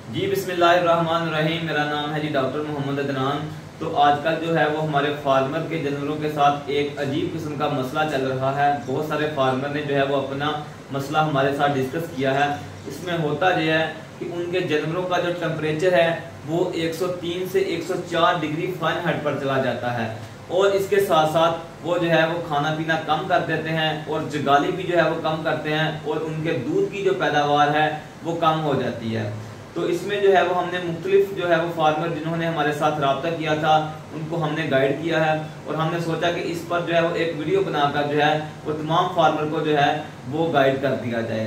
जी बिस्मिल्लाहिर्रहमानिर्रहीम। मेरा नाम है जी डॉक्टर मोहम्मद अदनान। तो आजकल जो है वो हमारे फार्मर के जानवरों के साथ एक अजीब किस्म का मसला चल रहा है। बहुत सारे फार्मर ने जो है वो अपना मसला हमारे साथ डिस्कस किया है। इसमें होता यह है कि उनके जानवरों का जो टेम्परेचर है वो 103 से 104 डिग्री फ़ारेनहाइट पर चला जाता है और इसके साथ साथ वो जो है वो खाना पीना कम कर देते हैं और जगाली भी जो है वो कम करते हैं और उनके दूध की जो पैदावार है वो कम हो जाती है। तो इसमें जो है वो हमने मुख्तलिफ जो है वो फार्मर जिन्होंने हमारे साथ रब्ता किया था उनको हमने गाइड किया है और हमने सोचा कि इस पर जो है वो एक वीडियो बनाकर जो है वो तमाम फार्मर को जो है वो गाइड कर दिया जाए।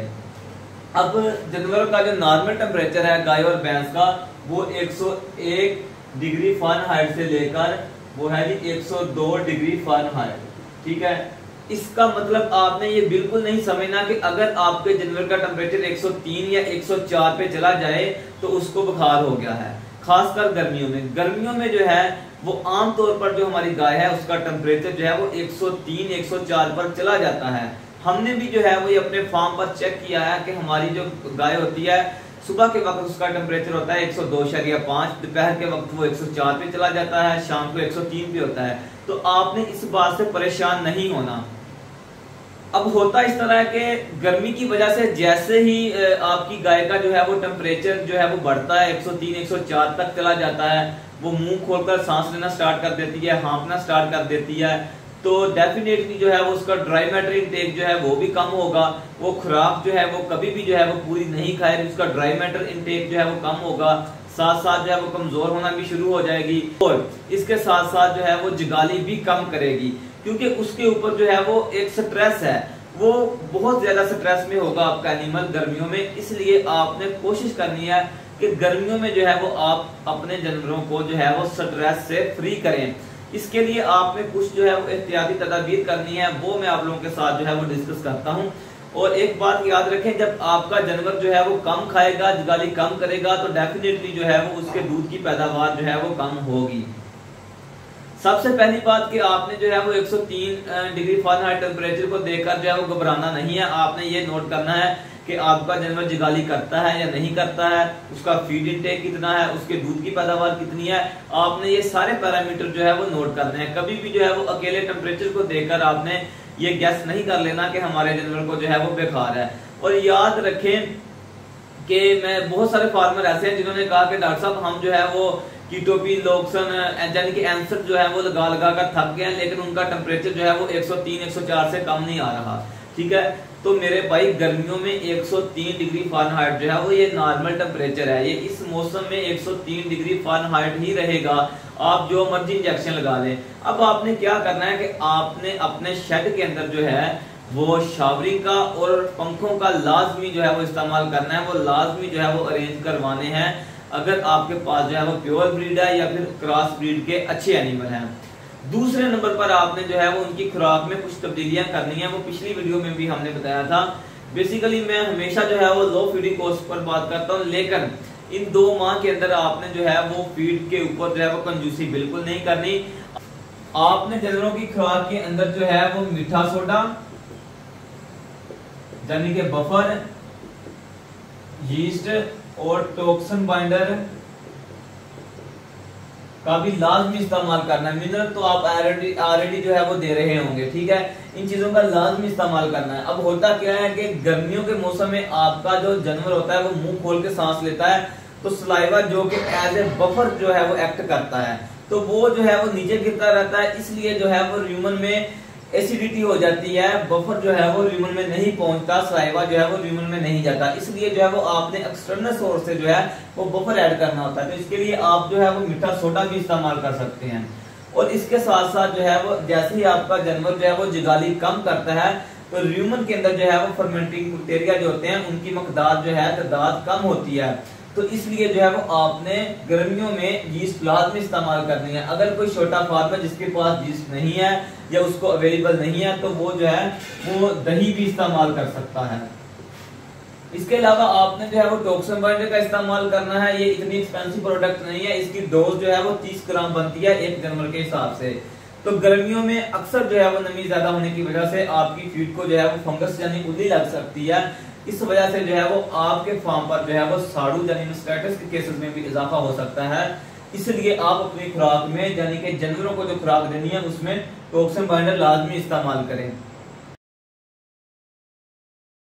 अब जानवरों का जो नॉर्मल टेम्परेचर है गाय और भैंस का वो 101 डिग्री फ़ारेनहाइट से लेकर वो है जी 102 डिग्री फ़ारेनहाइट। ठीक है, इसका मतलब आपने ये बिल्कुल नहीं समझना कि अगर आपके जानवर का टेम्परेचर 103 या 104 पे चला जाए तो उसको बुखार हो गया है। खासकर गर्मियों में जो है वो आम तौर पर जो हमारी गाय है उसका टेम्परेचर जो है वो 103 104 पर चला जाता है। हमने भी जो है वो अपने फार्म पर चेक किया है कि हमारी जो गाय होती है सुबह के वक्त उसका टेम्परेचर होता है 102.5, दोपहर के वक्त वो 104 पे चला जाता है, शाम को 103 पे होता है। तो आपने इस बात से परेशान नहीं होना। अब होता इस तरह है कि गर्मी की वजह से जैसे ही आपकी गाय का जो है वो टेम्परेचर जो है वो बढ़ता है 103 104 तक चला जाता है, वो मुंह खोलकर सांस लेना स्टार्ट कर देती है, हाँफना स्टार्ट कर देती है, तो डेफिनेटली जो है वो उसका ड्राई मैटर इनटेक जो है वो भी कम होगा। वो खुराक जो है वो कभी भी जो है वो पूरी नहीं खाएगी, उसका ड्राई मैटर इनटेक जो है वो कम होगा। साथ साथ जो है वो कमजोर होना भी शुरू हो जाएगी और इसके साथ साथ जो है वो जगाली भी कम करेगी क्योंकि उसके ऊपर जो है वो एक स्ट्रेस है, वो बहुत ज्यादा स्ट्रेस में होगा आपका एनिमल गर्मियों में। इसलिए आपने कोशिश करनी है कि गर्मियों में जो है वो आप अपने जानवरों को जो है वो स्ट्रेस से फ्री करें। इसके लिए आपने कुछ जो है वो एहतियाती तदाबीर करनी है, वो मैं आप लोगों के साथ जो है वो डिस्कस करता हूँ। और एक बात याद रखें, जब आपका जानवर जो है वो कम खाएगा, जगाली कम करेगा, तो डेफिनेटली जो है वो उसके दूध की पैदावार जो है वो कम होगी। सबसे पहली बात कि आपने जो है वो 103 डिग्री फ़ारेनहाइट टेम्परेचर को देखकर जो है वो घबराना नहीं है। आपने ये नोट करना है कि आपका जानवर जगाली करता है या नहीं करता है, उसका फीड इनटेक कितना है, उसके दूध की पैदावार कितनी है। आपने ये सारे पैरामीटर जो है वो नोट करने हैं। कभी भी जो है वो अकेले टेम्परेचर को देखकर आपने ये गैस नहीं कर लेना कि हमारे जानवर को जो है वो बेकार है। और याद रखें कि मैं बहुत सारे फार्मर ऐसे हैं जिन्होंने कहा कि डॉक्टर साहब हम जो है वो कीटोपिन लोक्सन यानी कि एंसर जो है वो लगा लगा कर थक गए हैं, लेकिन उनका टेम्परेचर जो है वो 103 104 से कम नहीं आ रहा। ठीक है, तो मेरे भाई गर्मियों में 103 डिग्री फ़ारेनहाइट जो है वो ये नॉर्मल टेम्परेचर है। ये इस मौसम में 103 डिग्री फ़ारेनहाइट ही रहेगा, आप जो मर्जी इंजेक्शन लगा लें। अब आपने क्या करना है कि आपने अपने शेड के अंदर जो है वो शावरिंग का और पंखों का लाजमी जो है वो इस्तेमाल करना है, वो लाजमी जो है वो अरेंज करवाने हैं अगर आपके पास जो है वो प्योर ब्रीड है या फिर क्रॉस ब्रीड के अच्छे एनिमल हैं। दूसरे नंबर पर आपने जो है वो उनकी खुराक में कुछ तब्दीलियां करनी है, वो पिछली वीडियो में भी हमने बताया था। बेसिकली मैं हमेशा जो है वो लो फीडिंग कॉस्ट पर बात करता हूँ, लेकिन इन 2 माह के अंदर आपने जो है वो फीड के ऊपर जो है वो कंजूसी बिल्कुल नहीं करनी। आपने जानवरों की खुराक के अंदर जो है वो मीठा सोडा यानी कि बफर, यीस्ट और टॉक्सिन बाइंडर का भी लाजमी इस्तेमाल करना है। मिनरल तो आप ऑलरेडी जो है वो दे रहे होंगे, ठीक है, इन चीजों का लाजमी इस्तेमाल करना है। अब होता क्या है कि गर्मियों के मौसम में आपका जो जानवर होता है वो मुंह खोल के सांस लेता है, तो सलाइवा जो कि एज ए बफर जो है वो एक्ट करता है, तो वो जो है वो नीचे गिरता रहता है। इसलिए जो है वो र्यूमन में एसिडिटी हो जाती है, बफर जो है वो र्यूमन में नहीं पहुंचता, सलाइवा जो है वो र्यूमन में नहीं जाता। इसलिए जो है वो आपने एक्सटर्नल सोर्स से जो है वो बफर ऐड करना होता है। तो इसके लिए आप जो है वो मीठा सोडा भी इस्तेमाल कर सकते हैं। और इसके साथ साथ जो है वो जैसे ही आपका जानवर जो है वो जगाली कम करता है तो र्यूमन के अंदर जो है वो फर्मेंटिंग बैक्टीरिया जो होते हैं उनकी मकदार जो है तादाद कम होती है। तो इसलिए जो है वो आपने गर्मियों में यीस्ट लाजमी इस्तेमाल करनी है। अगर कोई छोटा फार्मर जिसके पास यीस्ट नहीं है या उसको अवेलेबल नहीं है तो वो जो है वो दही भी इस्तेमाल कर सकता है। इसके अलावा आपने जो है वो टॉक्सिन बाइंडर का इस्तेमाल करना है। ये इतनी एक्सपेंसिव प्रोडक्ट नहीं है, इसकी डोज जो है वो 30 ग्राम बनती है एक जानवर के हिसाब से। तो गर्मियों में अक्सर जो है वो नमी ज्यादा होने की वजह से आपकी फीड को जो है वो फंगस यानी उल्ली लग सकती है। इस वजह से जो है वो आपके फार्म पर जो है वो साड़ू यानी मास्टाइटिस के केसेस में भी इजाफा हो सकता है। इसलिए आप अपनी खुराक में यानी कि जानवरों को जो खुराक देनी है उसमें टॉक्सिन बाइंडर लाजमी इस्तेमाल करें।